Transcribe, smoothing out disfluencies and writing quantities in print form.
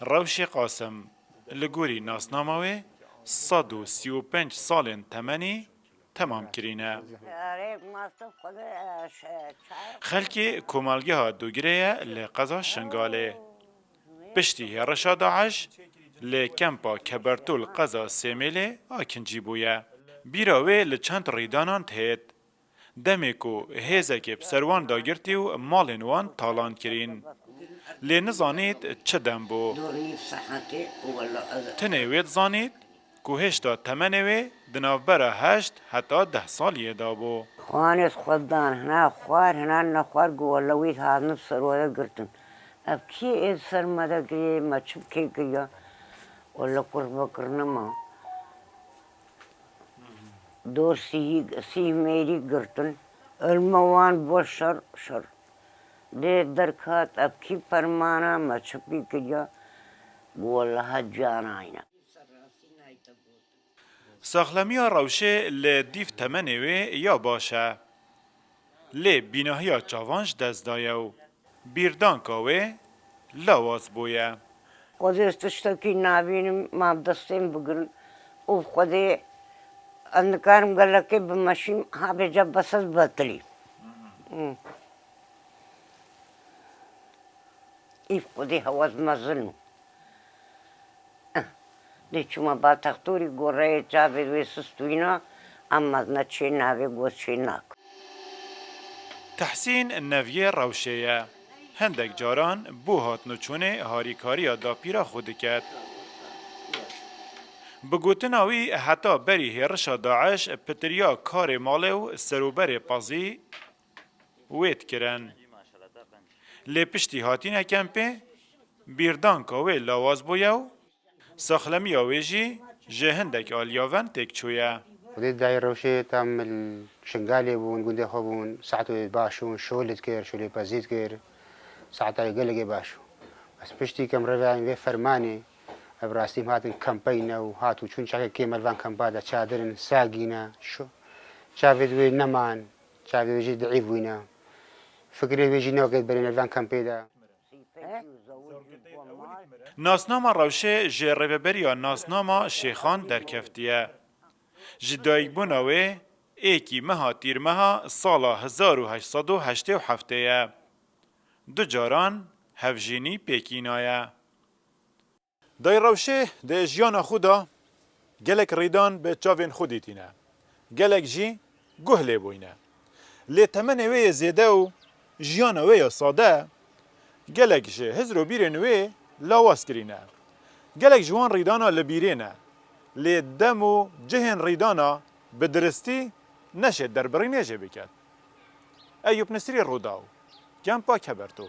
روشی قاسم لگوری ناسنامه 135 سال تمنی تمام کرینه. خلکی کمالگه ها دوگریه لقضا شنگاله. پشتی هرشا داعش لکمپا کبرتول قضا سیمیله آکنجی بویه. بیراوه لچند ریدانان تهید. دمی کو هزه که بسروان داگرتی و مالین وان تالان کرین. لی نزانید چه دم بو؟ تنوید زانید که هشتا تمنوی دنافبره 8 حتی 10 سالیه دا بو. خوانیت خوددان هنا خوار هنا نخوار گوالوید هادن سروده گرتن. اب کی این سرمده گریه ما چوب کی گریه ولا قربا کرنما. دور سی میری گرتن الموان باش شر. ده درکات اب کی پرمانا ما چوبی گریه گوالا هجانا اینا. ساخلمیا روشه لدیف تمنوی یا باشه. لی بیناهیا چاوانش دست دایو. بیردان کاوه لواز بویه. خودی استشتاکی نبینیم ما دستیم بگن او خودی اندکارم گله که بمشیم ها به جب بسز بطلی. ایف خودی هواز مزنو. دی چما با تختوری گوره چاوی دوی سستوینا اما نچه ناوی گوز چه ناک. تحسین نویه روشهیه. هندک جاران بو هات نچونه هاریکاری دا پیرا خود کرد. بگوتناوی حتی بری هرشا داعش پتریا کار ماله و سروبر پازی وید کرن. لی پشتی هاتین کمپه بیردان کاوه لاواز بویو ساخلمی آویجی جهندک آلیاون تک چویه. ودي داير روشي تعمل شنقالي بون قندي خبون ساعته باشون شولت كير شولي بازيت كير ساعته يقلقي باشو بس بشتي كم رفعين في فرماني ابراستيم هاتن كامبينا وهاتو چون شاكا كيمال فان كامبادا چادرن ساقينا شو شافت وي نمان شافت ويجي ضعيف وينا فكري ويجي نوكت برين الفان كامبيدا ناسناما روشه جرببریا ناسناما شیخان در کفتیه. جدایک بوناوه ایکی مها تیر مها سالا 1887 دو جاران هفجینی پیکینایه. دای روشه ده جیان خودا گلک ریدان به چاوین خودی تینه. گلک جی گهله بوینه. لی تمنه وی زیده و جیان وی ساده گلک جی هزرو بیرن وی لاواز کرینه. گلک جوان ریدانا لبیرینه. لی دم و جهن ریدانا به درستی نشه در برینه جه بکد. ایوب نصری روداو کمپا کبرتو